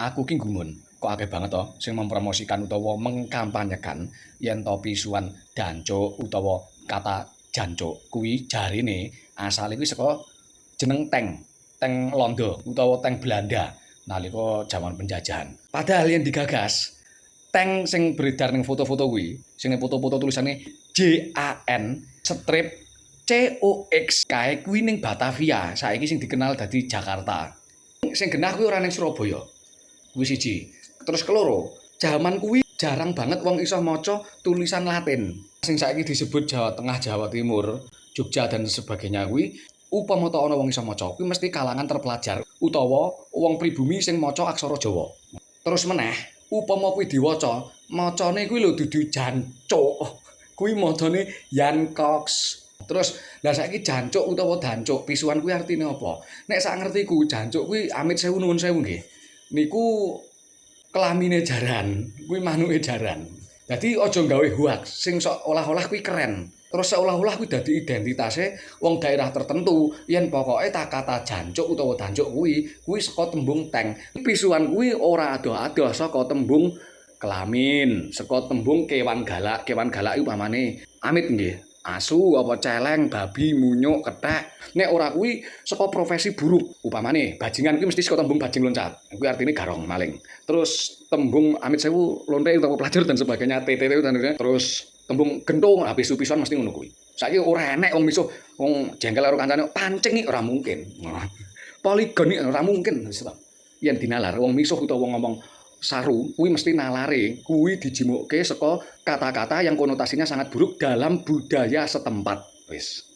Aku ki nggumun, kok akeh banget to sing mempromosikan utawa mengkampanyekan yen to pisuan dancuk utawa kata jancuk kuwi jarine asale kuwi saka jeneng teng, teng Londo utawa teng Belanda nalika jaman penjajahan. Padahal yen digagas, teng sing beredar ning foto-foto kuwi, sing ning foto-foto tulisane JAN strip COX kae kuwi ning Batavia, saiki sing dikenal dadi Jakarta. Sing genah kuwi ora ning Surabaya. Kuwi siji. Terus keloro, jaman kuwi jarang banget wong iso maca tulisan Latin. Sing saiki disebut Jawa Tengah, Jawa Timur, Jogja dan sebagainya kuwi upama ta ana wong iso maca, kuwi mesti kalangan terpelajar utawa wong pribumi sing maca aksara Jawa. Terus meneh, upama kuwi diwaca, macane kuwi lho dudu jancuk. Kuwi macane Jan Cox. Terus lah saiki jancuk utawa dancuk pisuan kuwi artine apa? Nek sak ngertiku jancuk kuwi amit sewu nuwun sewu nggih. Niku kelamine jaran, kuwi manuke jaran. Dadi aja gawe hoax sing sok olah-olah kuwi keren. Terus seolah-olah kuwi dadi identitase wong daerah tertentu yen pokoke kata jancuk utawa dancuk kuwi saka tembung teng. Pisuan kuwi ora adoh-adoh saka tembung kelamin, saka tembung kewan galak. Kewan galak iku pamane amit nggih. Asu, apa celeng, babi, munyuk, kethek. Nek ora kuwi saka profesi buruk. Upamane bajingan kuwi mesti saka tembung bajing loncat. Kuwi artine garong maling. Terus tembung amit sewu lonte utawa pelajar dan sebagainya, TTT dan terus tembung gentung habis pisuan mesti ngono kuwi. Saiki ora enek wong misuh wong jengkel karo kancane pancing iki ora mungkin. Poligon iki ora mungkin. Yen dinalar wong misuh utawa wong ngomong saru kuwi mesti nalare kuwi dijimukke saka kata-kata yang konotasinya sangat buruk dalam budaya setempat. Wis.